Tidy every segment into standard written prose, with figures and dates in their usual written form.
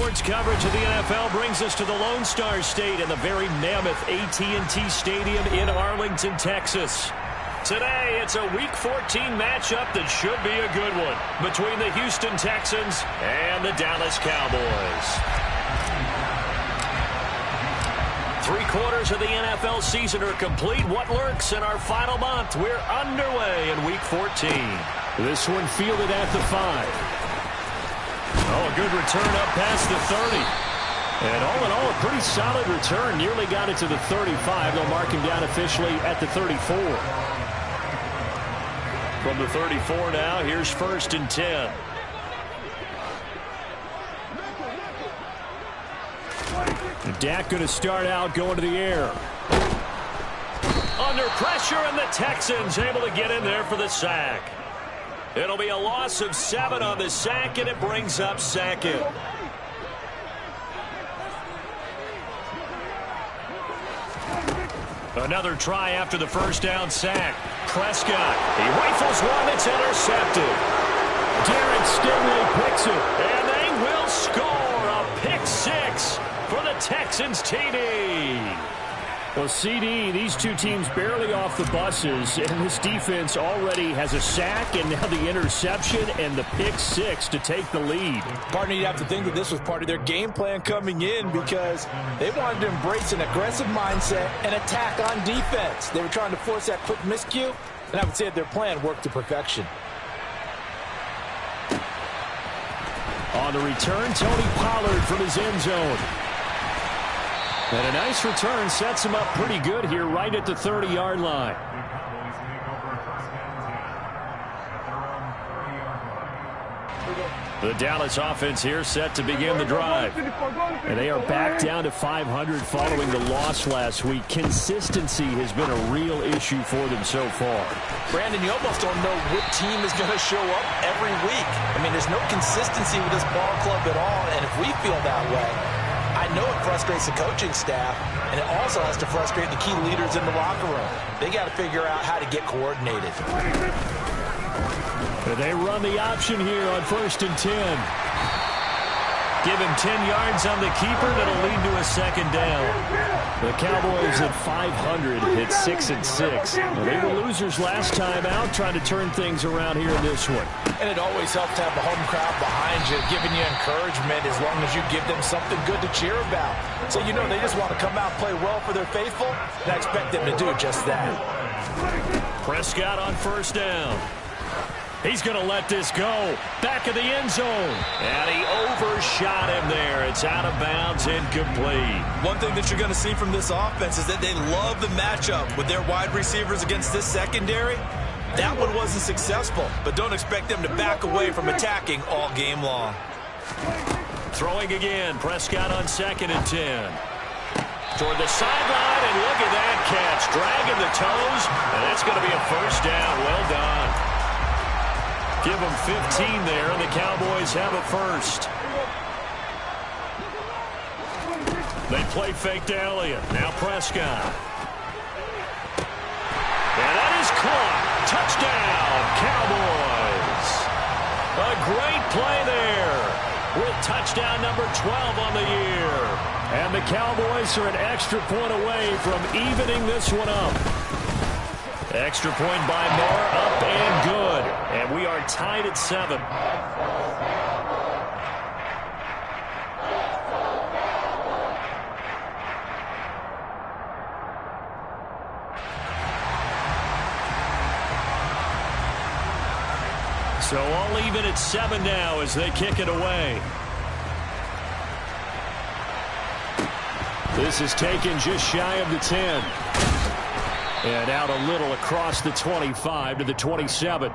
Sports coverage of the NFL brings us to the Lone Star State and the very mammoth AT&T Stadium in Arlington, Texas. Today, it's a Week 14 matchup that should be a good one between the Houston Texans and the Dallas Cowboys. 3/4 of the NFL season are complete. What lurks in our final month? We're underway in Week 14. This one fielded at the 5. Oh, a good return up past the 30. And all in all, a pretty solid return. Nearly got it to the 35. They'll mark him down officially at the 34. From the 34 now, here's 1st and 10. Dak going to start out going to the air. Under pressure, and the Texans able to get in there for the sack. It'll be a loss of 7 on the sack, and it brings up 2nd. Another try after the 1st down sack. Prescott, he rifles one that's intercepted. Derek Stingley picks it, and they will score a pick 6 for the Texans TD. Well, CD, these two teams barely off the buses, and this defense already has a sack and now the interception and the pick 6 to take the lead. Partner, you have to think that this was part of their game plan coming in because they wanted to embrace an aggressive mindset and attack on defense. They were trying to force that quick miscue, and I would say that their plan worked to perfection. On the return, Tony Pollard from his end zone. And a nice return sets him up pretty good here right at the 30-yard line. The Dallas offense here set to begin the drive. And they are back down to 500 following the loss last week. Consistency has been a real issue for them so far. Brandon, you almost don't know what team is going to show up every week. I mean, there's no consistency with this ball club at all, and if we feel that way, I know it frustrates the coaching staff, and it also has to frustrate the key leaders in the locker room. They got to figure out how to get coordinated. They run the option here on 1st and 10. Give him 10 yards on the keeper. That'll lead to a 2nd down. The Cowboys at 500 hit 6 and 6. Well, they were losers last time out, trying to turn things around here in this one. And it always helps to have the home crowd behind you, giving you encouragement as long as you give them something good to cheer about. So you know they just want to come out and play well for their faithful, and I expect them to do just that. Prescott on 1st down. He's going to let this go. Back of the end zone. And he overshot him there. It's out of bounds, incomplete. One thing that you're going to see from this offense is that they love the matchup with their wide receivers against this secondary. That one wasn't successful, but don't expect them to back away from attacking all game long. Throwing again. Prescott on 2nd and 10. Toward the sideline, and look at that catch. Dragging the toes, and that's going to be a 1st down. Well done. Give them 15 there, and the Cowboys have a 1st. They play fake to Elliott. Now Prescott. And that is caught. Touchdown, Cowboys. A great play there with touchdown number 12 on the year. And the Cowboys are an extra point away from evening this one up. Extra point by Moore, up and good. And we are tied at 7. So all even at 7 now as they kick it away. This is taken just shy of the 10. And out a little across the 25 to the 27.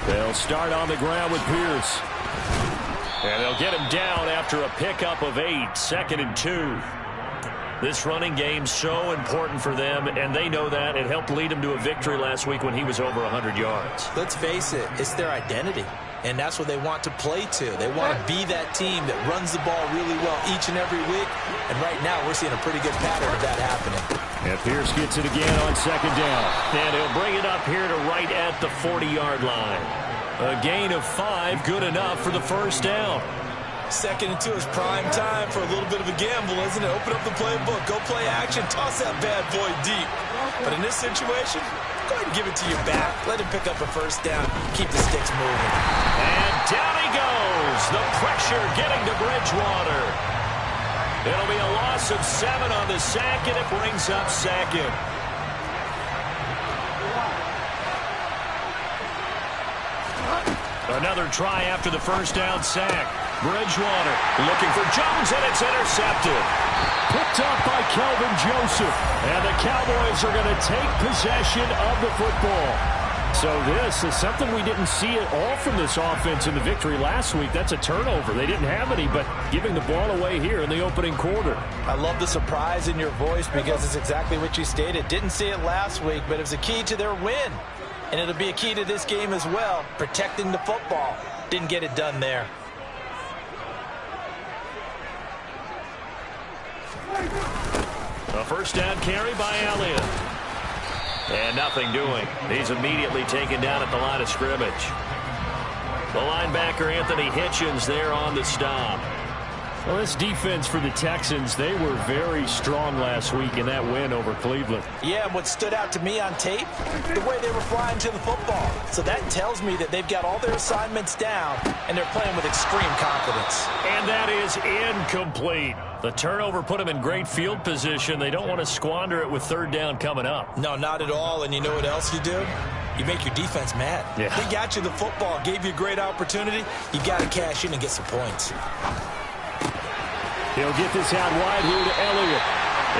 They'll start on the ground with Pierce. And they'll get him down after a pickup of 8. 2nd and 2. This running game's so important for them, and they know that. It helped lead them to a victory last week when he was over 100 yards. Let's face it, it's their identity, and that's what they want to play to. They want to be that team that runs the ball really well each and every week, and right now we're seeing a pretty good pattern of that happening. And Pierce gets it again on second down, and he'll bring it up here to right at the 40-yard line. A gain of 5, good enough for the first down. Second and 2 is prime time for a little bit of a gamble, isn't it? Open up the playbook, go play action, toss that bad boy deep. But in this situation, go ahead and give it to your back. Let him pick up a first down. Keep the sticks moving. And down he goes. The pressure getting to Bridgewater. It'll be a loss of 7 on the sack, and it brings up second. Another try after the first down sack. Bridgewater looking for Jones, and it's intercepted. Picked up by Kelvin Joseph. And the Cowboys are going to take possession of the football. So this is something we didn't see at all from this offense in the victory last week. That's a turnover. They didn't have any, but giving the ball away here in the opening quarter. I love the surprise in your voice because it's exactly what you stated. Didn't see it last week, but it was a key to their win. And it'll be a key to this game as well, protecting the football. Didn't get it done there. A first down carry by Elliott. And nothing doing. He's immediately taken down at the line of scrimmage. The linebacker, Anthony Hitchens, there on the stop. Well, this defense for the Texans, they were very strong last week in that win over Cleveland. Yeah, and what stood out to me on tape, the way they were flying to the football. So that tells me that they've got all their assignments down, and they're playing with extreme confidence. And that is incomplete. The turnover put them in great field position. They don't want to squander it with third down coming up. No, not at all. And you know what else you do? You make your defense mad. Yeah. They got you the football, gave you a great opportunity. You got to cash in and get some points. He'll get this out wide here to Elliott.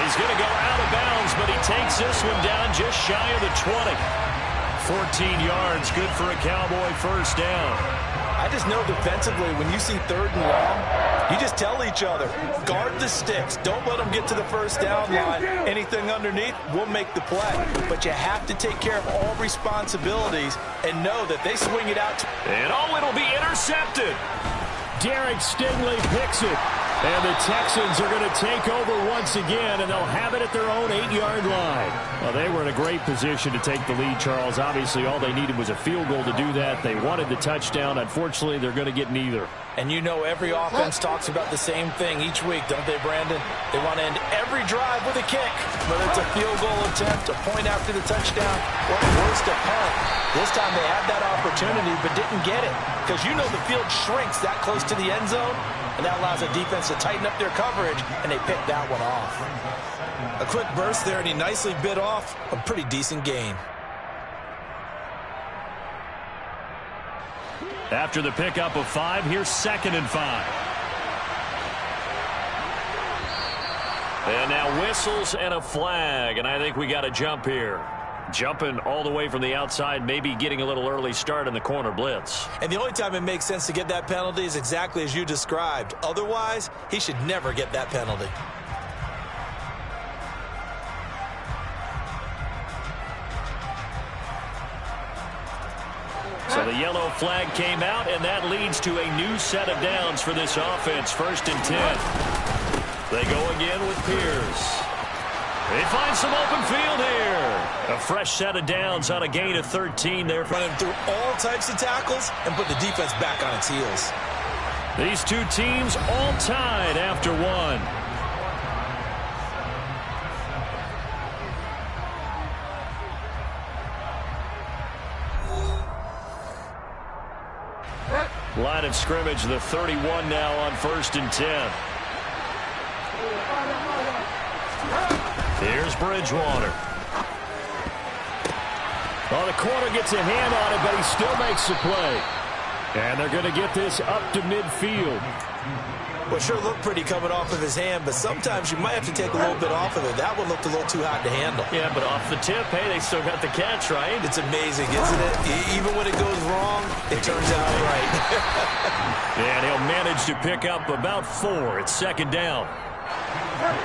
He's going to go out of bounds, but he takes this one down just shy of the 20. 14 yards, good for a Cowboy first down. I just know defensively, when you see third and long, you just tell each other, guard the sticks. Don't let them get to the first down line. Anything underneath will make the play. But you have to take care of all responsibilities and know that they swing it out. And it'll be intercepted. Derek Stingley picks it. And the Texans are going to take over once again, and they'll have it at their own 8-yard line. Well, they were in a great position to take the lead, Charles. Obviously, all they needed was a field goal to do that. They wanted the touchdown. Unfortunately, they're going to get neither. And you know every offense talks about the same thing each week, don't they, Brandon? They want to end every drive with a kick, whether it's a field goal attempt, a point after the touchdown, or at worst, a punt. This time they had that opportunity but didn't get it because you know the field shrinks that close to the end zone, and that allows the defense to tighten up their coverage, and they picked that one off. A quick burst there, and he nicely bit off a pretty decent gain. After the pickup of 5, here's 2nd and 5. And now whistles and a flag, and I think we got a jump here. Jumping all the way from the outside, maybe getting a little early start in the corner blitz. And the only time it makes sense to get that penalty is exactly as you described. Otherwise, he should never get that penalty. So the yellow flag came out, and that leads to a new set of downs for this offense. 1st and 10. They go again with Pierce. They find some open field here. A fresh set of downs on a gain of 13 there. Running through all types of tackles and put the defense back on its heels. These two teams all tied after one. Line of scrimmage, the 31 now on 1st and 10. Here's Bridgewater. Well, the corner gets a hand on it, but he still makes the play. And they're going to get this up to midfield. Well, sure looked pretty coming off of his hand, but sometimes you might have to take a little bit off of it. That one looked a little too hot to handle. Yeah, but off the tip, hey, they still got the catch, right? It's amazing, isn't it? Even when it goes wrong, it turns out right. And he'll manage to pick up about 4. It's 2nd down.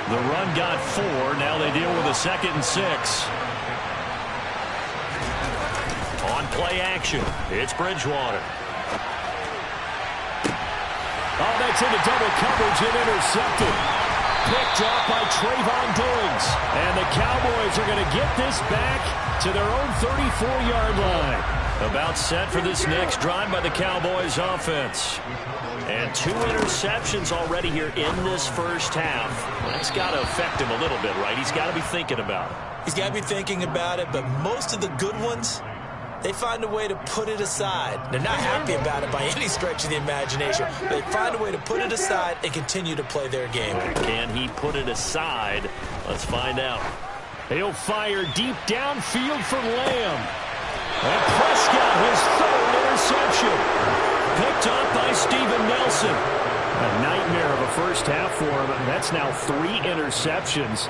The run got 4. Now they deal with a 2nd and 6. On play action, it's Bridgewater. Oh, that's into double coverage and intercepted. Picked up by Trayvon Diggs. And the Cowboys are going to get this back to their own 34-yard line. About set for this next drive by the Cowboys offense. And 2 interceptions already here in this first half. That's got to affect him a little bit, right? He's got to be thinking about it. He's got to be thinking about it, but most of the good ones, they find a way to put it aside. They're not happy about it by any stretch of the imagination. They find a way to put it aside and continue to play their game. Can he put it aside? Let's find out. He'll fire deep downfield for Lamb. And Prescott, his 3rd interception. Picked up by Steven Nelson. A nightmare of a first half for him. That's now 3 interceptions.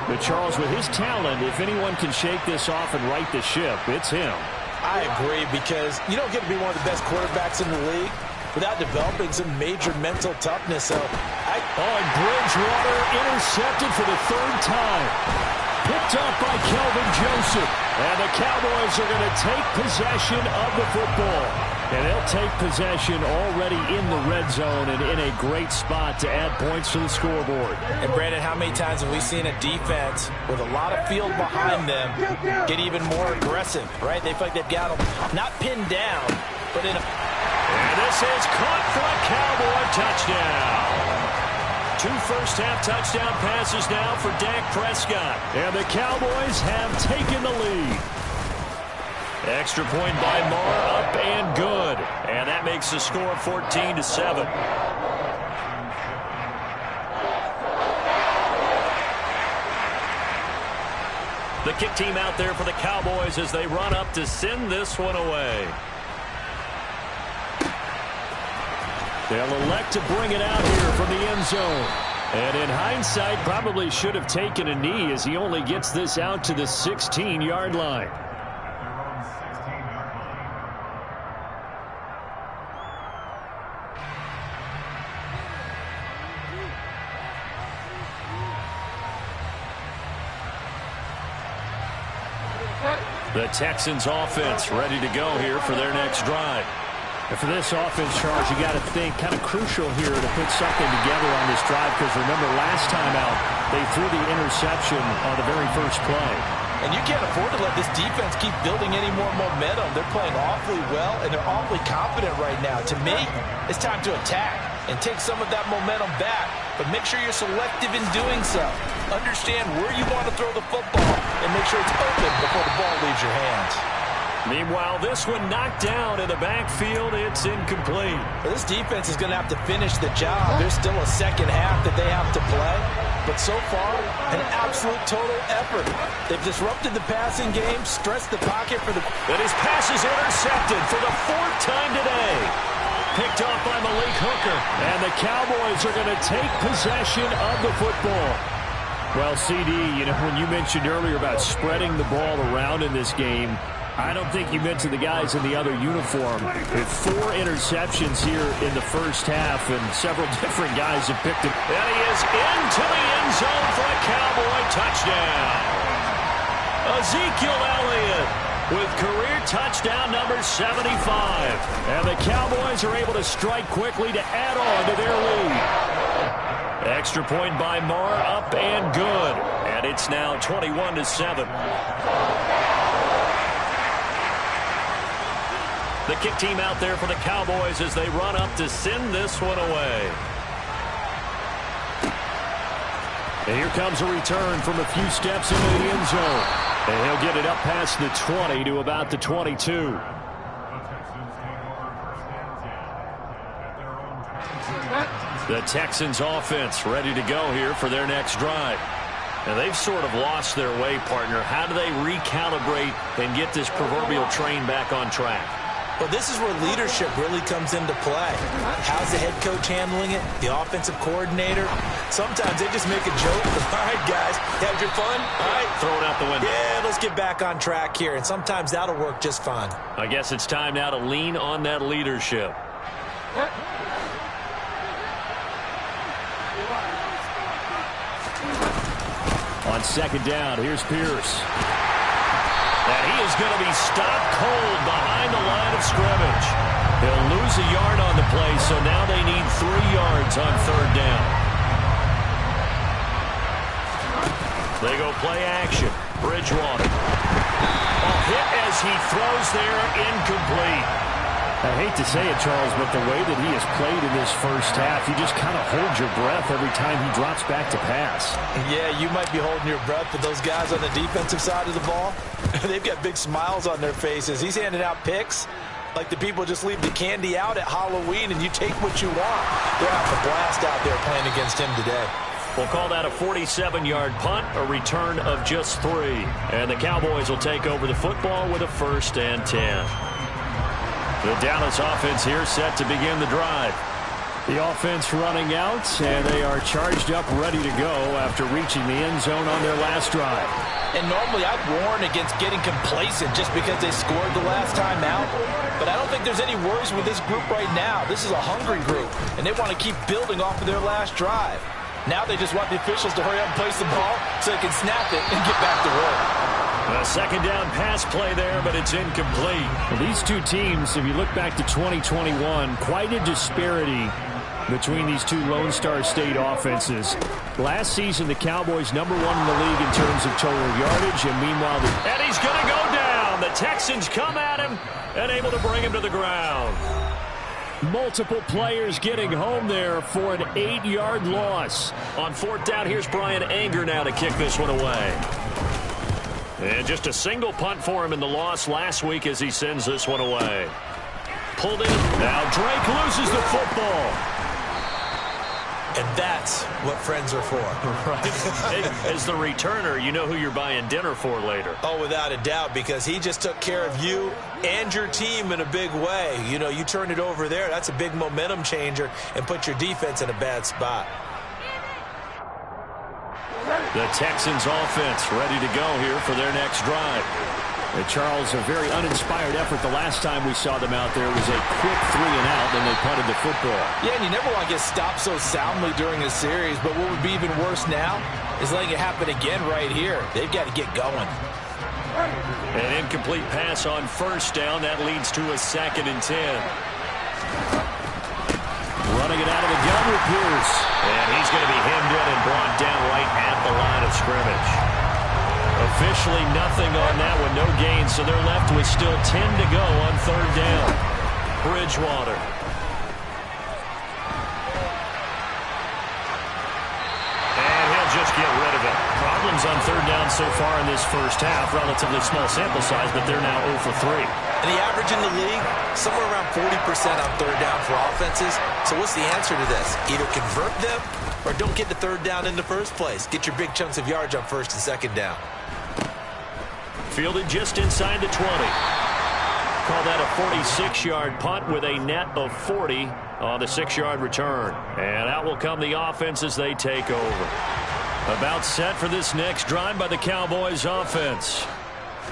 But Charles, with his talent, if anyone can shake this off and right the ship, it's him. I agree, because you don't get to be one of the best quarterbacks in the league without developing some major mental toughness. So, and Bridgewater intercepted for the 3rd time. Picked up by Kelvin Joseph. And the Cowboys are going to take possession of the football. And they'll take possession already in the red zone and in a great spot to add points to the scoreboard. And Brandon, how many times have we seen a defense with a lot of field behind them get even more aggressive, right? They feel like they've got them not pinned down, but in a... And this is caught for a Cowboy touchdown. 2 first-half touchdown passes now for Dak Prescott. And the Cowboys have taken the lead. Extra point by Marr, up and good. And that makes the score 14-7. The kick team out there for the Cowboys as they run up to send this one away. They'll elect to bring it out here from the end zone. And in hindsight, probably should have taken a knee as he only gets this out to the 16-yard line. The Texans offense ready to go here for their next drive. And for this offense, Charles, you got to think kind of crucial here to put something together on this drive, because remember last time out they threw the interception on the very first play. And you can't afford to let this defense keep building any more momentum. They're playing awfully well, and they're awfully confident right now. To me, it's time to attack and take some of that momentum back, but make sure you're selective in doing so. Understand where you want to throw the football and make sure it's open before the ball leaves your hands. Meanwhile, this one knocked down in the backfield. It's incomplete. Well, this defense is going to have to finish the job. There's still a second half that they have to play. But so far, an absolute total effort. They've disrupted the passing game, stressed the pocket for the... And his pass is intercepted for the 4th time today. Picked off by Malik Hooker. And the Cowboys are going to take possession of the football. Well, CD, you know, when you mentioned earlier about spreading the ball around in this game, I don't think you mentioned the guys in the other uniform. With 4 interceptions here in the first half, and several different guys have picked him. And he is into the end zone for a Cowboy touchdown. Ezekiel Elliott with career touchdown number 75. And the Cowboys are able to strike quickly to add on to their lead. Extra point by Marr, up and good. And it's now 21-7. The kick team out there for the Cowboys as they run up to send this one away. And here comes a return from a few steps into the end zone. And he'll get it up past the 20 to about the 22. The Texans offense ready to go here for their next drive. And they've sort of lost their way, partner. How do they recalibrate and get this proverbial train back on track? Well, this is where leadership really comes into play. How's the head coach handling it? The offensive coordinator? Sometimes they just make a joke. All right, guys, had your fun? All right. Throw it out the window. Yeah, let's get back on track here. And sometimes that'll work just fine. I guess it's time now to lean on that leadership. On second down, here's Pierce. And he is going to be stopped cold behind the line of scrimmage. He'll lose a yard on the play, so now they need 3 yards on third down. They go play action. Bridgewater. A hit as he throws there, incomplete. I hate to say it, Charles, but the way that he has played in this first half, you just kind of hold your breath every time he drops back to pass. Yeah, you might be holding your breath, but those guys on the defensive side of the ball, they've got big smiles on their faces. He's handing out picks like the people just leave the candy out at Halloween and you take what you want. They're having a blast out there playing against him today. We'll call that a 47-yard punt, a return of just 3. And the Cowboys will take over the football with a 1st and 10. The Dallas offense here set to begin the drive. The offense running out, and they are charged up, ready to go after reaching the end zone on their last drive. And normally I'd warn against getting complacent just because they scored the last time out. But I don't think there's any worries with this group right now. This is a hungry group, and they want to keep building off of their last drive. Now they just want the officials to hurry up and place the ball so they can snap it and get back to work. A second down pass play there, but it's incomplete. Well, these two teams, if you look back to 2021, quite a disparity between these two Lone Star State offenses. Last season, the Cowboys #1 in the league in terms of total yardage, and meanwhile... And he's going to go down. The Texans come at him and able to bring him to the ground. Multiple players getting home there for an 8-yard loss. On 4th down, here's Brian Anger now to kick this one away. And just a single punt for him in the loss last week as he sends this one away. Pulled in. Now Drake loses the football. And that's what friends are for. Right. Hey, as the returner, you know who you're buying dinner for later. Oh, without a doubt, because he just took care of you and your team in a big way. You know, you turn it over there, that's a big momentum changer and put your defense in a bad spot. The Texans offense ready to go here for their next drive. Charles, a very uninspired effort the last time we saw them out there. It was a quick 3 and out, then they punted the football. Yeah, and you never want to get stopped so soundly during a series, but what would be even worse now is letting it happen again right here. They've got to get going. An incomplete pass on 1st down. That leads to a 2nd and 10. Running it out of the gun with Pierce. And he's going to be hemmed in and brought down right at the line of scrimmage. Officially nothing on that one, no gain, so they're left with still 10 to go on 3rd down. Bridgewater. And he'll just get rid of it. Problems on 3rd down so far in this first half. Relatively small sample size, but they're now 0 for 3. And the average in the league, somewhere around 40% on 3rd down for offenses. So what's the answer to this? Either convert them or don't get the 3rd down in the first place. Get your big chunks of yards on 1st and 2nd down. Fielded just inside the 20. Call that a 46-yard punt with a net of 40 on the 6-yard return. And out will come the offense as they take over. About set for this next drive by the Cowboys offense.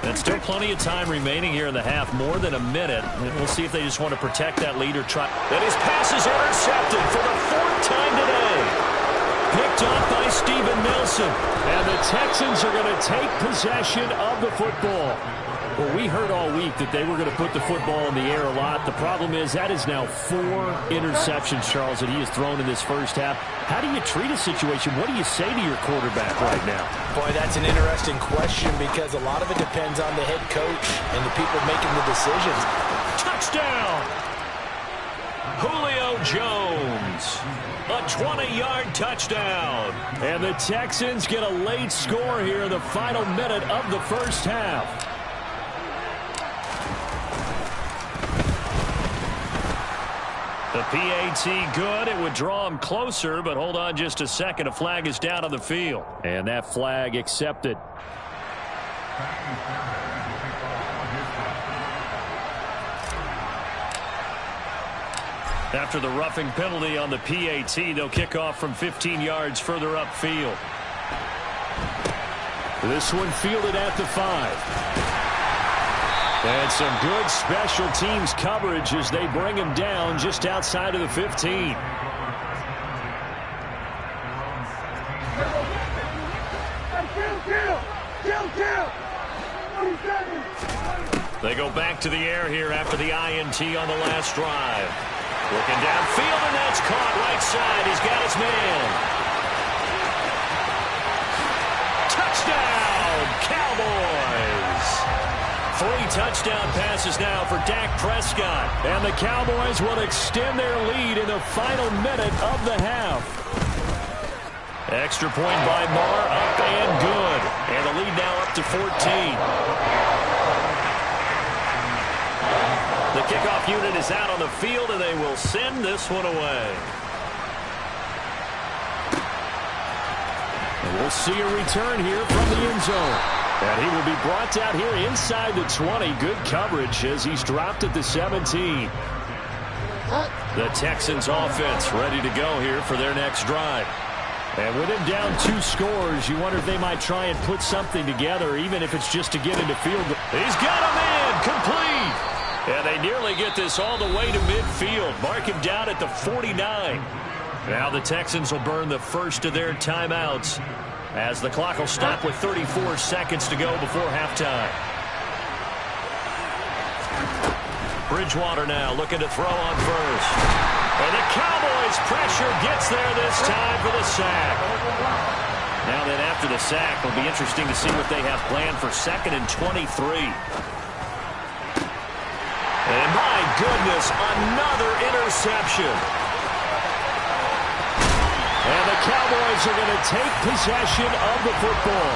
And still plenty of time remaining here in the half, more than a minute. And we'll see if they just want to protect that lead or try. And his pass is intercepted for the 4th time today. Picked off by Steven Nelson. And the Texans are going to take possession of the football. Well, we heard all week that they were going to put the football in the air a lot. The problem is that is now 4 interceptions, Charles, that he has thrown in this first half. How do you treat a situation? What do you say to your quarterback right now? Boy, that's an interesting question because a lot of it depends on the head coach and the people making the decisions. Touchdown! Julio Jones. A 20-yard touchdown. And the Texans get a late score here in the final minute of the first half. The PAT good. It would draw him closer, but hold on just a second. A flag is down on the field. And that flag accepted. After the roughing penalty on the PAT, they'll kick off from 15 yards further upfield. This one fielded at the 5. And some good special teams coverage as they bring him down just outside of the 15. They go back to the air here after the INT on the last drive. Looking downfield, and that's caught right side. He's got his man. Touchdown, Cowboys! 3 touchdown passes now for Dak Prescott. And the Cowboys will extend their lead in the final minute of the half. Extra point by Marr, up and good. And the lead now up to 14. The kickoff unit is out on the field, and they will send this one away. And we'll see a return here from the end zone. And he will be brought out here inside the 20. Good coverage as he's dropped at the 17. The Texans offense ready to go here for their next drive. And with him down 2 scores, you wonder if they might try and put something together, even if it's just to get into field goal. He's got a man, complete. And they nearly get this all the way to midfield. Mark him down at the 49. Now the Texans will burn the first of their timeouts as the clock will stop with 34 seconds to go before halftime. Bridgewater now looking to throw on first. And the Cowboys pressure gets there this time for the sack. Now then after the sack, it'll be interesting to see what they have planned for 2nd and 23. And my goodness, another interception. And the Cowboys are going to take possession of the football.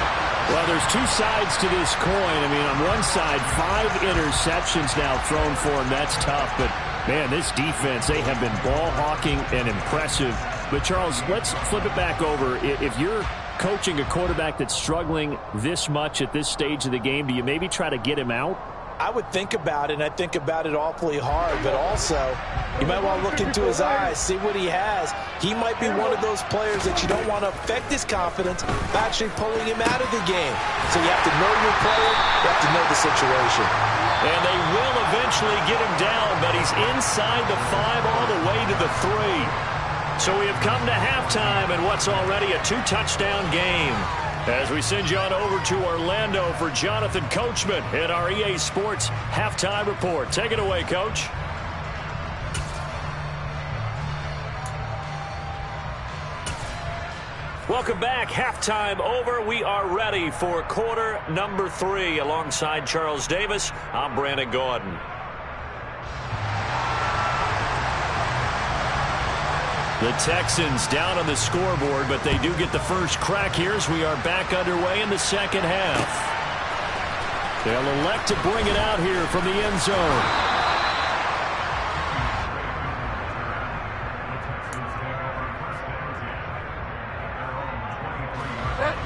Well, there's 2 sides to this coin. I mean, on one side, 5 interceptions now thrown for him. That's tough. But, man, this defense, they have been ball hawking and impressive. But, Charles, let's flip it back over. If you're coaching a quarterback that's struggling this much at this stage of the game, do you maybe try to get him out? I would think about it, and I think about it awfully hard, but also you might want to look into his eyes, see what he has. He might be one of those players that you don't want to affect his confidence by actually pulling him out of the game. So you have to know your player, you have to know the situation. And they will eventually get him down, but he's inside the 5 all the way to the 3. So we have come to halftime in what's already a 2-touchdown game. As we send you on over to Orlando for Jonathan Coachman in our EA Sports Halftime Report. Take it away, Coach. Welcome back. Halftime over. We are ready for quarter number 3. Alongside Charles Davis, I'm Brandon Gordon. The Texans down on the scoreboard, but they do get the first crack here as we are back underway in the second half. They'll elect to bring it out here from the end zone.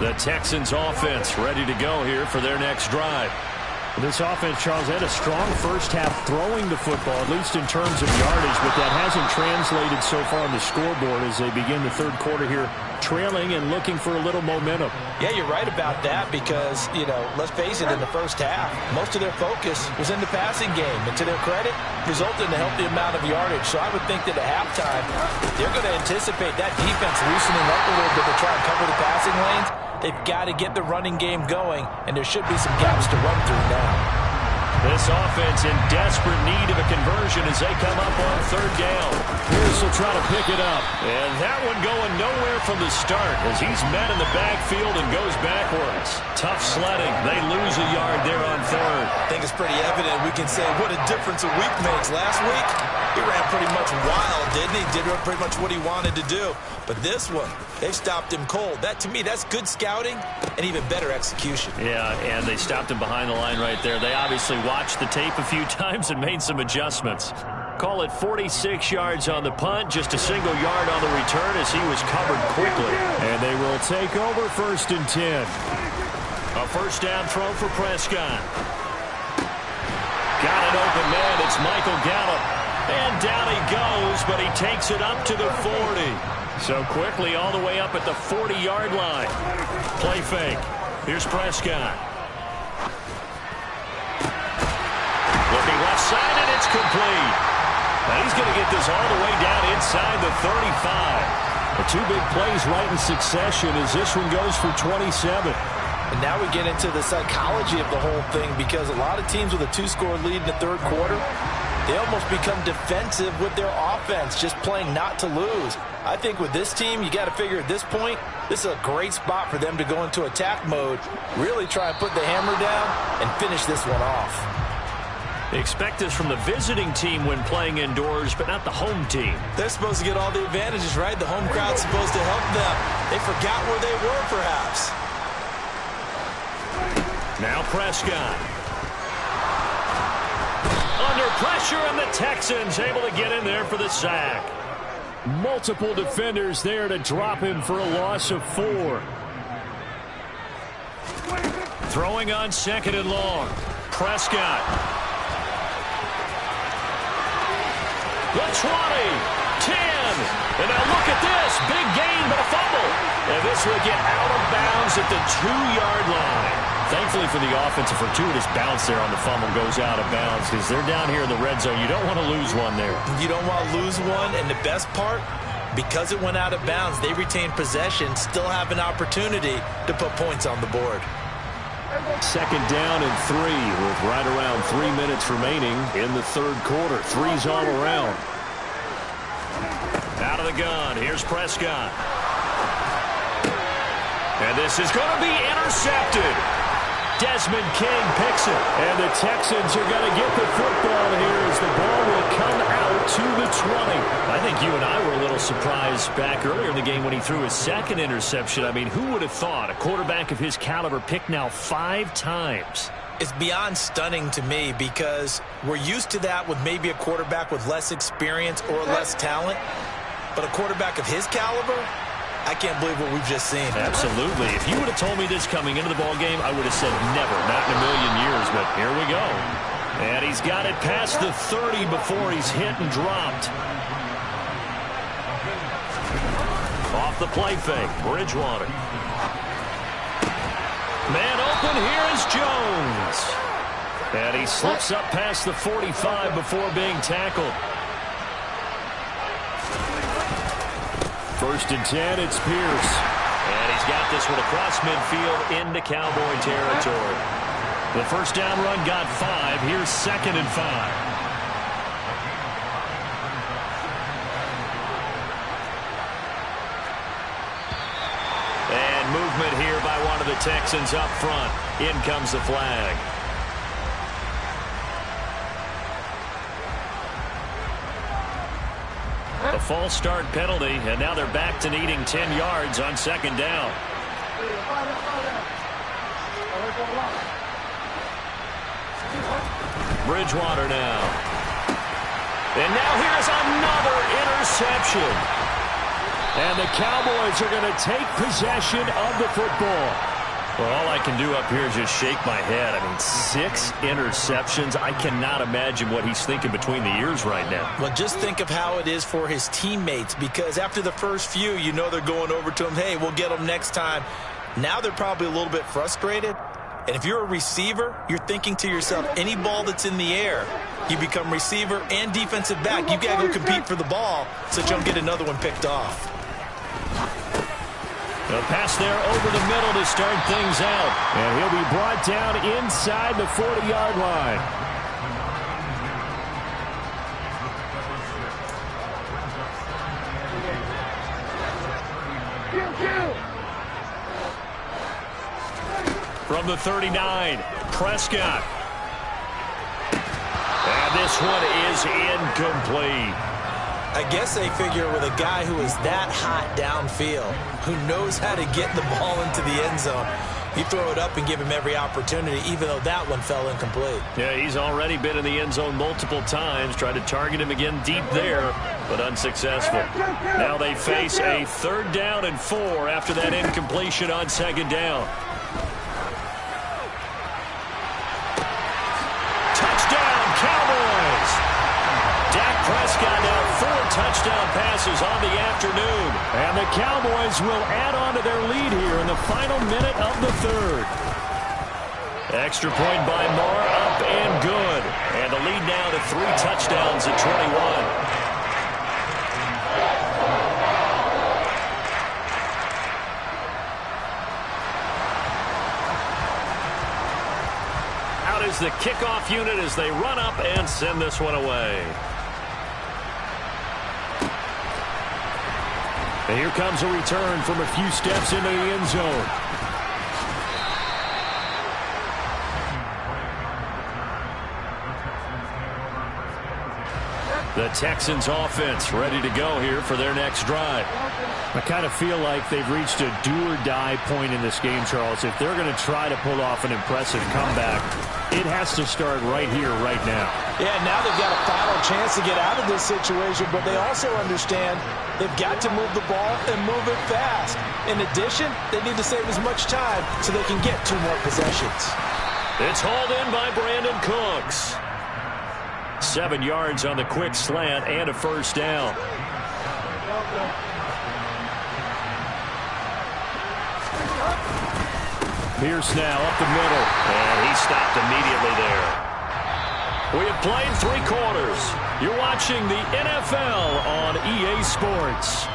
The Texans offense ready to go here for their next drive. This offense, Charles, had a strong first half throwing the football, at least in terms of yardage, but that hasn't translated so far on the scoreboard as they begin the third quarter here, trailing and looking for a little momentum. Yeah, you're right about that because, you know, let's face it, in the first half, most of their focus was in the passing game. And to their credit, resulted in a healthy amount of yardage. So I would think that at halftime, they're going to anticipate that defense loosening up a little bit to try and cover the passing lanes. They've got to get the running game going, and there should be some gaps to run through now. This offense in desperate need of a conversion as they come up on 3rd down. Pierce will try to pick it up. And that one going nowhere from the start as he's met in the backfield and goes backwards. Tough sledding. They lose a yard there on 3rd. I think it's pretty evident we can say what a difference a week makes. Last week, he ran pretty much wild, didn't he? Did pretty much what he wanted to do. But this one, they've stopped him cold. That, to me, that's good scouting and even better execution. Yeah, and they stopped him behind the line right there. They obviously watched the tape a few times and made some adjustments. Call it 46 yards on the punt, just a single yard on the return as he was covered quickly. And they will take over 1st and 10. A first down throw for Prescott. Got an open man. It's Michael Gallup. And down he goes, but he takes it up to the 40. So quickly all the way up at the 40-yard line. Play fake. Here's Prescott. Looking left side, and it's complete. Now he's going to get this all the way down inside the 35. The 2 big plays right in succession as this one goes for 27. And now we get into the psychology of the whole thing, because a lot of teams with a 2-score lead in the third quarter, they almost become defensive with their offense, just playing not to lose. I think with this team, you got to figure at this point, this is a great spot for them to go into attack mode, really try and put the hammer down and finish this one off. They expect this from the visiting team when playing indoors, but not the home team. They're supposed to get all the advantages, right? The home crowd's supposed to help them. They forgot where they were, perhaps. Now Prescott. Under pressure, and the Texans able to get in there for the sack. Multiple defenders there to drop him for a loss of 4. Throwing on 2nd and long. Prescott. The 20, 10, and now look at this. Big gain, but a fumble. And this will get out of bounds at the 2-yard line. Thankfully for the offense, a fortuitous bounce there on the fumble goes out of bounds, because they're down here in the red zone. You don't want to lose one there. You don't want to lose one, and the best part, because it went out of bounds, they retain possession, still have an opportunity to put points on the board. 2nd down and 3 with right around 3 minutes remaining in the third quarter. 3's all around. Out of the gun. Here's Prescott. And this is going to be intercepted. Desmond King picks it. And the Texans are going to get the football here as the ball will come out to the 20. I think you and I were a little surprised back earlier in the game when he threw his 2nd interception. I mean, who would have thought a quarterback of his caliber picked now 5 times? It's beyond stunning to me, because we're used to that with maybe a quarterback with less experience or less talent. But a quarterback of his caliber, I can't believe what we've just seen. Absolutely. If you would have told me this coming into the ball game, I would have said never, not in a million years. But here we go. And he's got it past the 30 before he's hit and dropped. Off the play fake, Bridgewater. Man open, here is Jones. And he slips up past the 45 before being tackled. 1st and 10, it's Pierce. And he's got this one across midfield into Cowboy territory. The first down run got 5. Here's 2nd and 5. And movement here by one of the Texans up front. In comes the flag. A false start penalty, and now they're back to needing 10 yards on 2nd down. Bridgewater now. And now here's another interception. And the Cowboys are going to take possession of the football. Well, all I can do up here is just shake my head. I mean, 6 interceptions. I cannot imagine what he's thinking between the ears right now. Well, just think of how it is for his teammates, because after the first few, you know they're going over to him, hey, we'll get them next time. Now they're probably a little bit frustrated. And if you're a receiver, you're thinking to yourself, any ball that's in the air, you become receiver and defensive back. You've got to go compete for the ball so that you don't get another one picked off. A pass there over the middle to start things out. And he'll be brought down inside the 40-yard line. From the 39, Prescott. And this one is incomplete. I guess they figure with a guy who is that hot downfield, who knows how to get the ball into the end zone, you throw it up and give him every opportunity, even though that one fell incomplete. Yeah, he's already been in the end zone multiple times, tried to target him again deep there, but unsuccessful. Now they face a 3rd down and 4 after that incompletion on 2nd down. Touchdown, Cowboys! Dak Prescott now 4 touchdown passes on the afternoon. And the Cowboys will add on to their lead here in the final minute of the 3rd. Extra point by Moore, up and good. And the lead now to 3 touchdowns at 21. is the kickoff unit as they run up and send this one away. And here comes a return from a few steps into the end zone. The Texans offense ready to go here for their next drive. I kind of feel like they've reached a do-or-die point in this game, Charles. If they're going to try to pull off an impressive comeback, it has to start right here, right now. Yeah, now they've got a final chance to get out of this situation, but they also understand they've got to move the ball and move it fast. In addition, they need to save as much time so they can get 2 more possessions. It's hauled in by Brandon Cooks. 7 yards on the quick slant and a first down. Pierce now up the middle, and he stopped immediately there. We have played 3 quarters. You're watching the NFL on EA Sports.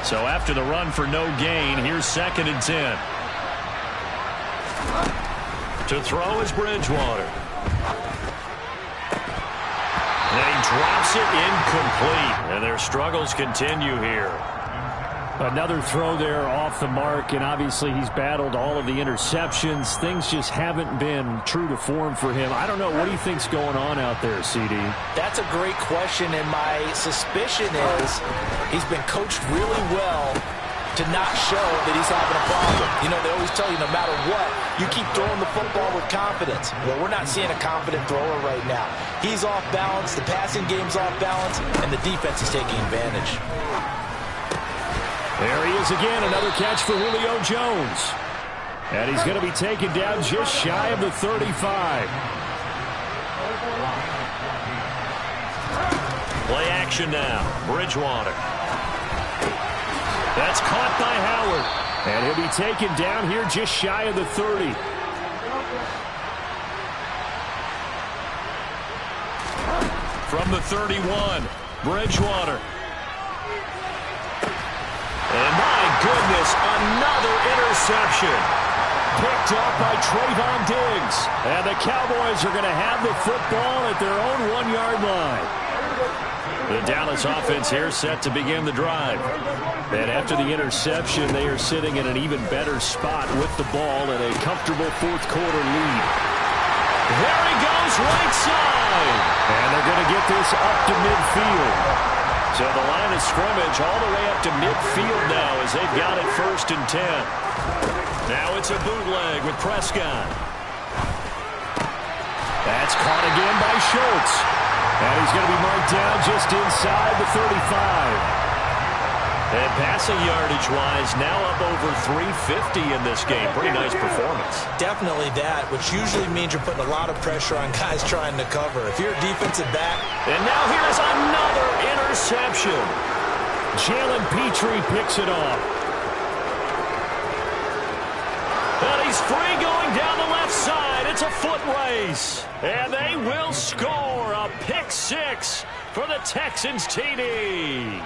So after the run for no gain, here's 2nd and 10. To throw is Bridgewater. And he drops it incomplete. And their struggles continue here. Another throw there off the mark, and obviously he's battled all of the interceptions. Things just haven't been true to form for him. I don't know. What do you think's going on out there, CD? That's a great question, and my suspicion is he's been coached really well to not show that he's having a problem. You know, they always tell you no matter what, you keep throwing the football with confidence. Well, we're not seeing a confident thrower right now. He's off balance, the passing game's off balance, and the defense is taking advantage. There he is again, another catch for Julio Jones. And he's going to be taken down just shy of the 35. Play action now. Bridgewater. That's caught by Howard. And he'll be taken down here just shy of the 30. From the 31, Bridgewater. And my goodness, another interception. Picked up by Trayvon Diggs. And the Cowboys are going to have the football at their own 1-yard line. The Dallas offense here set to begin the drive. And after the interception, they are sitting in an even better spot with the ball and a comfortable 4th quarter lead. There he goes, right side. And they're going to get this up to midfield. So the line of scrimmage all the way up to midfield now as they've got it 1st and 10. Now it's a bootleg with Prescott. That's caught again by Schultz. And he's going to be marked down just inside the 35. And passing yardage-wise, now up over 350 in this game. Pretty nice performance. Definitely that, which usually means you're putting a lot of pressure on guys trying to cover. If you're a defensive back. And now here's another interception. Jalen Petrie picks it off. And he's free going down the left side. It's a foot race. And they will score a pick 6 for the Texans TD.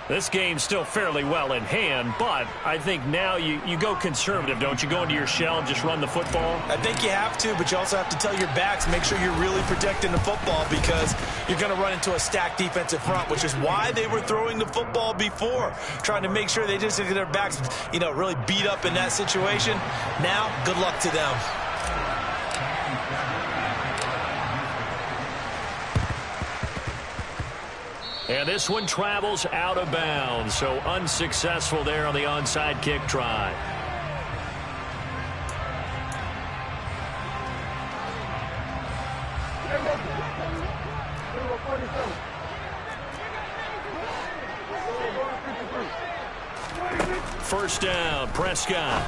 This game's still fairly well in hand, but I think now you go conservative, don't you? Go into your shell and just run the football? I think you have to, but you also have to tell your backs, make sure you're really protecting the football because you're going to run into a stacked defensive front, which is why they were throwing the football before, trying to make sure they just get their backs, really beat up in that situation. Now, good luck to them. And this one travels out of bounds, so unsuccessful there on the onside kick try. First down, Prescott.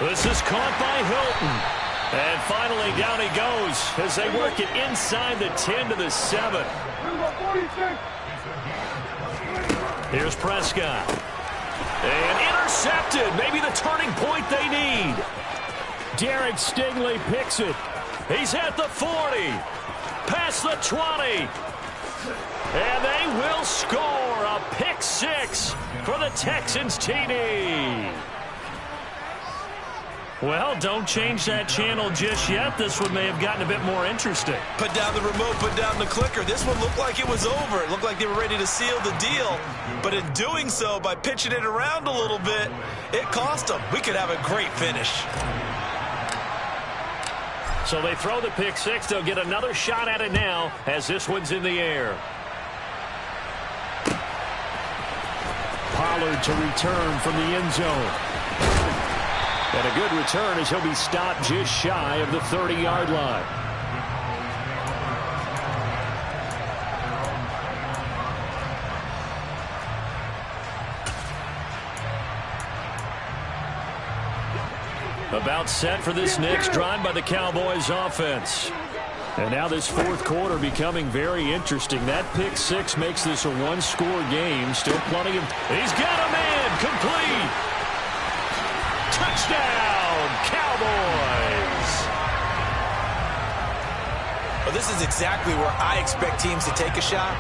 This is caught by Hilton. And finally, down he goes as they work it inside the 10 to the 7. Here's Prescott. And intercepted. Maybe the turning point they need. Derek Stingley picks it. He's at the 40. Past the 20. And they will score a pick six for the Texans TD. Well, don't change that channel just yet. This one may have gotten a bit more interesting. Put down the remote, put down the clicker. This one looked like it was over. It looked like they were ready to seal the deal. But in doing so, by pitching it around a little bit, it cost them. We could have a great finish. So they throw the pick six. They'll get another shot at it now as this one's in the air. Pollard to return from the end zone. And a good return as he'll be stopped just shy of the 30-yard line. About set for this next drive by the Cowboys offense. And now this fourth quarter becoming very interesting. That pick six makes this a one-score game. Still plenty of... He's got a man complete. Touchdown, Cowboys. Well, this is exactly where I expect teams to take a shot.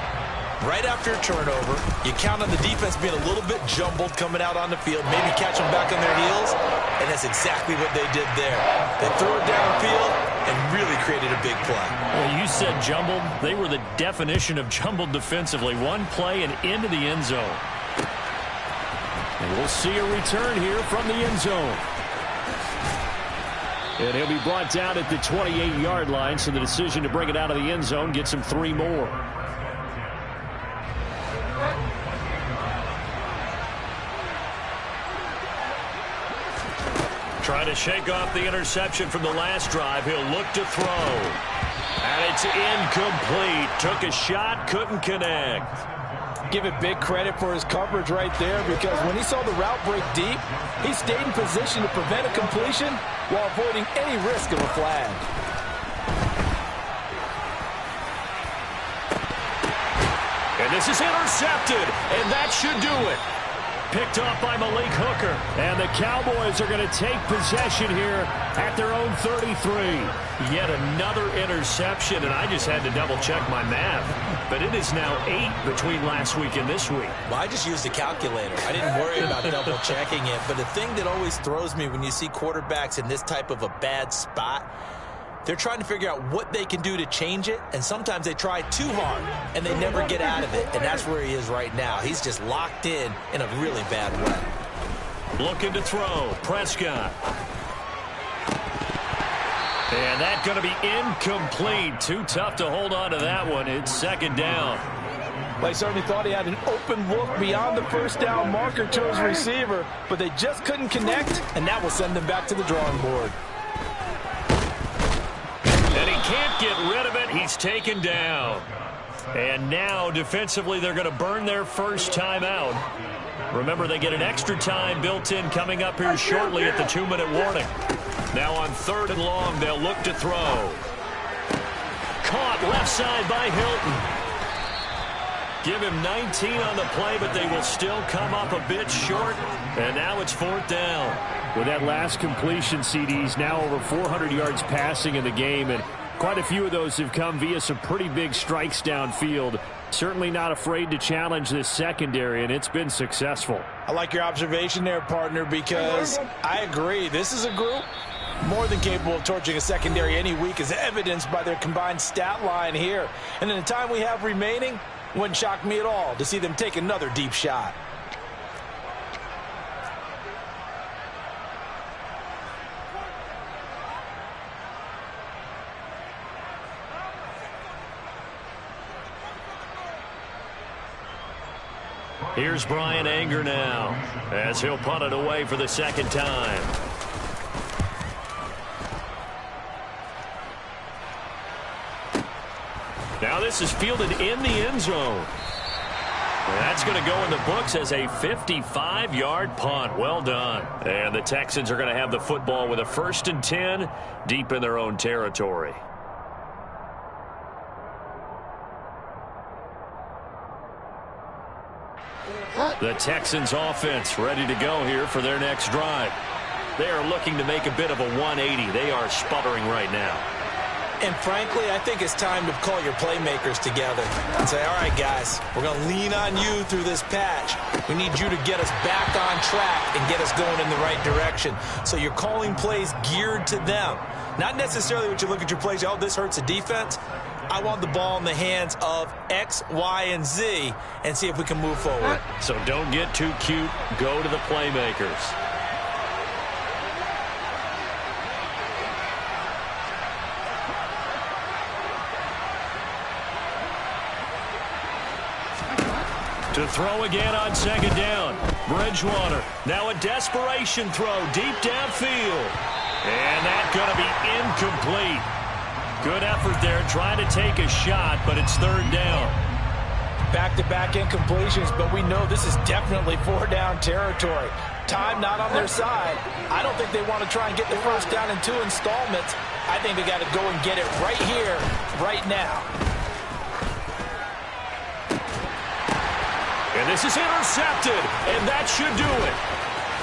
Right after a turnover, you count on the defense being a little bit jumbled coming out on the field, maybe catch them back on their heels, and that's exactly what they did there. They threw it downfield and really created a big play. Well, you said jumbled. They were the definition of jumbled defensively. One play and into the end zone. And we'll see a return here from the end zone. And he'll be brought down at the 28-yard line, so the decision to bring it out of the end zone gets him 3 more. Trying to shake off the interception from the last drive. He'll look to throw. And it's incomplete. Took a shot, couldn't connect. Give it big credit for his coverage right there, because when he saw the route break deep, he stayed in position to prevent a completion while avoiding any risk of a flag. And this is intercepted, and that should do it. Picked off by Malik Hooker. And the Cowboys are going to take possession here at their own 33. Yet another interception, and I just had to double-check my math. But it is now 8 between last week and this week. Well, I just used a calculator. I didn't worry about double-checking it. But the thing that always throws me when you see quarterbacks in this type of a bad spot, they're trying to figure out what they can do to change it, and sometimes they try too hard, and they never get out of it, and that's where he is right now. He's just locked in a really bad way. Looking to throw. Prescott. And that's going to be incomplete. Too tough to hold on to that one. It's second down. They certainly thought he had an open look beyond the first down marker to his receiver, but they just couldn't connect, and that will send them back to the drawing board. And he can't get rid of it. He's taken down. And now, defensively, they're going to burn their first time out. Remember, they get an extra time built in coming up here shortly at the 2-minute warning. Now on 3rd and long, they'll look to throw. Caught left side by Hilton. Give him 19 on the play, but they will still come up a bit short. And now it's 4th down. With that last completion, CD's now over 400 yards passing in the game, and quite a few of those have come via some pretty big strikes downfield. Certainly not afraid to challenge this secondary, and it's been successful. I like your observation there, partner, because I agree. This is a group more than capable of torching a secondary any week, as evidenced by their combined stat line here. And in the time we have remaining, wouldn't shock me at all to see them take another deep shot. Here's Brian Anger now, as he'll punt it away for the second time. Now this is fielded in the end zone. That's going to go in the books as a 55-yard punt. Well done. And the Texans are going to have the football with a 1st and 10 deep in their own territory. The Texans offense ready to go here for their next drive. They are looking to make a bit of a 180. They are sputtering right now. And frankly, I think it's time to call your playmakers together and say, all right, guys, we're going to lean on you through this patch. We need you to get us back on track and get us going in the right direction. So you're calling plays geared to them. Not necessarily what you look at your plays, oh, this hurts the defense. I want the ball in the hands of X, Y, and Z and see if we can move forward. So don't get too cute. Go to the playmakers. To throw again on second down. Bridgewater. Now a desperation throw deep downfield. And that's going to be incomplete. Good effort there trying to take a shot, but it's third down. Back-to-back incompletions, but we know this is definitely four-down territory. Time not on their side. I don't think they want to try and get the first down in 2 installments. I think they got to go and get it right here, right now. And this is intercepted, and that should do it.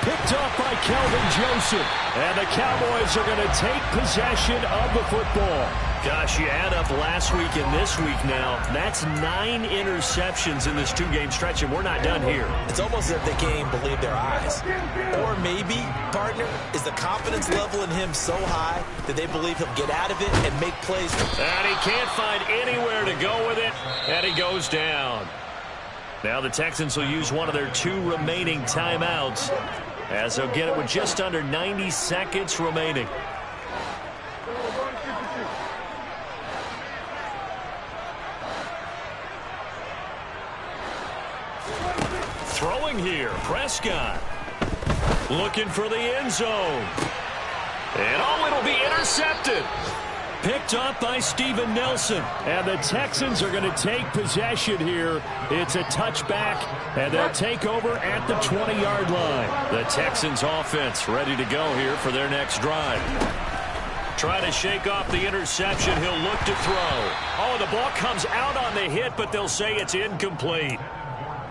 Picked off by Kelvin Joseph. And the Cowboys are going to take possession of the football. Gosh, you add up last week and this week now. That's 9 interceptions in this 2-game stretch, and we're not done here. It's almost as if they can't even believe their eyes. Or maybe, partner, is the confidence level in him so high that they believe he'll get out of it and make plays. And he can't find anywhere to go with it, and he goes down. Now the Texans will use one of their 2 remaining timeouts as they'll get it with just under 90 seconds remaining. Throwing here, Prescott. Looking for the end zone. And oh, it'll be intercepted. Picked up by Steven Nelson. And the Texans are going to take possession here. It's a touchback, and they'll take over at the 20-yard line. The Texans offense ready to go here for their next drive. Trying to shake off the interception. He'll look to throw. Oh, the ball comes out on the hit, but they'll say it's incomplete.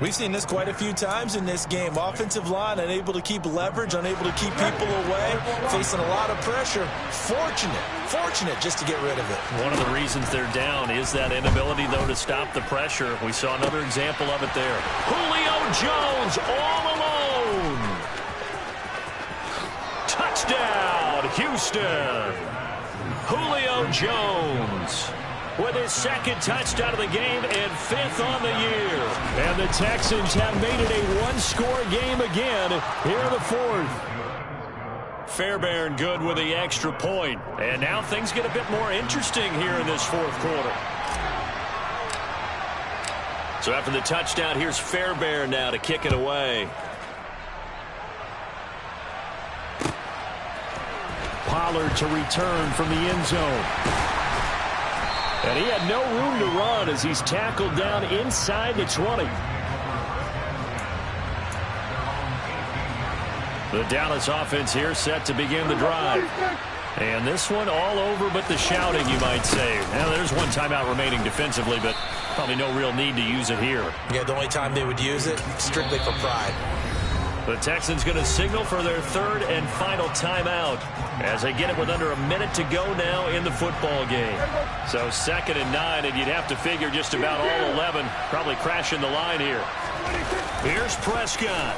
We've seen this quite a few times in this game. Offensive line unable to keep leverage, unable to keep people away, facing a lot of pressure. Fortunate just to get rid of it. One of the reasons they're down is that inability, though, to stop the pressure. We saw another example of it there. Julio Jones all alone. Touchdown, Houston. Julio Jones with his second touchdown of the game and 5th on the year. And the Texans have made it a one-score game again here in the 4th. Fairbairn good with the extra point. And now things get a bit more interesting here in this 4th quarter. So after the touchdown, here's Fairbairn now to kick it away. Pollard to return from the end zone. And he had no room to run as he's tackled down inside the 20. The Dallas offense here set to begin the drive. And this one all over but the shouting, you might say. Now, there's one timeout remaining defensively, but probably no real need to use it here. Yeah, the only time they would use it, strictly for pride. The Texans going to signal for their 3rd and final timeout as they get it with under a minute to go now in the football game. So 2nd and 9, and you'd have to figure just about all 11 probably crashing the line here. Here's Prescott.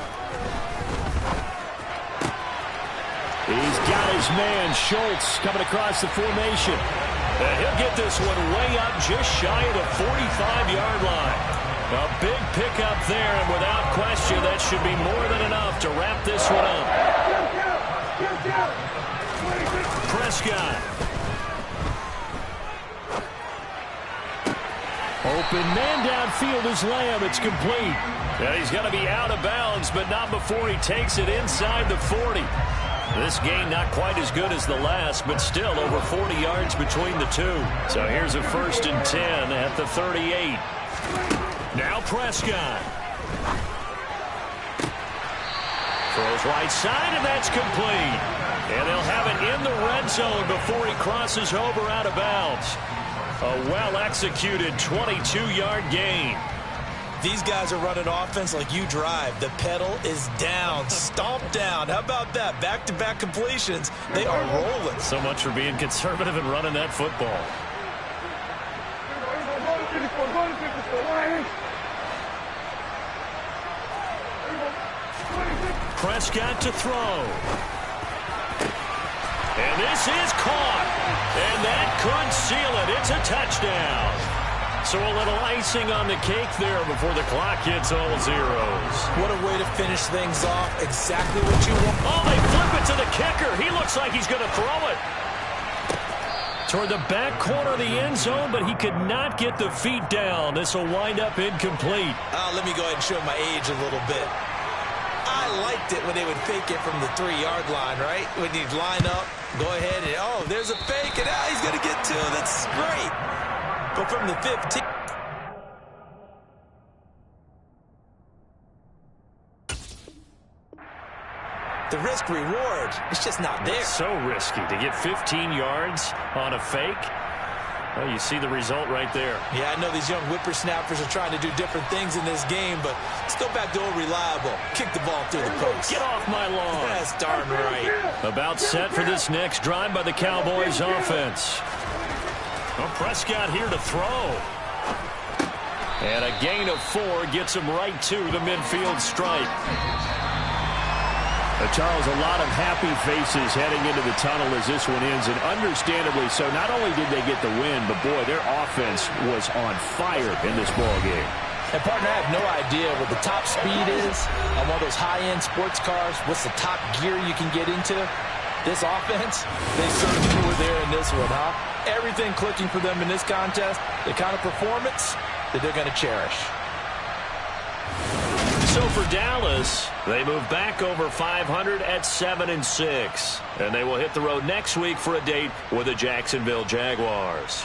He's got his man, Schultz, coming across the formation. And he'll get this one way up just shy of the 45-yard line. A big pickup there, and without question, that should be more than enough to wrap this one up. Prescott. Open man downfield is Lamb. It's complete. Yeah, he's going to be out of bounds, but not before he takes it inside the 40. This game not quite as good as the last, but still over 40 yards between the two. So here's a 1st and 10 at the 38. Now Prescott. Throws right side, and that's complete. And they'll have it in the red zone before he crosses over out of bounds. A well-executed 22-yard gain. these guys are running offense like you drive. The pedal is down, stomped down. How about that? Back-to-back completions. They are rolling. So much for being conservative and running that football. Prescott to throw. And this is caught. And that could seal it. It's a touchdown. So a little icing on the cake there before the clock hits all zeros. What a way to finish things off. Exactly what you want. Oh, they flip it to the kicker. He looks like he's going to throw it toward the back corner of the end zone, but he could not get the feet down. This will wind up incomplete. Let me go ahead and show my age a little bit. I liked it when they would fake it from the 3-yard line, right? When you'd line up, go ahead and, oh, there's a fake, and he's going to get 2. That's great. But from the 15. The risk reward, it's just not there. It's so risky to get 15 yards on a fake. Well, you see the result right there. Yeah, I know these young whippersnappers are trying to do different things in this game, but let's go back to old reliable. Kick the ball through the post. Get off my lawn. That's darn right. About set for this next drive by the Cowboys offense. Well, Prescott here to throw. And a gain of 4 gets him right to the midfield stripe. Charles, a lot of happy faces heading into the tunnel as this one ends, and understandably so. Not only did they get the win, but, boy, their offense was on fire in this ballgame. And, partner, I have no idea what the top speed is on one of those high-end sports cars. What's the top gear you can get into? This offense, they certainly were there in this one, huh? Everything clicking for them in this contest, the kind of performance that they're going to cherish. So for Dallas, they move back over 500 at 7-6. And they will hit the road next week for a date with the Jacksonville Jaguars.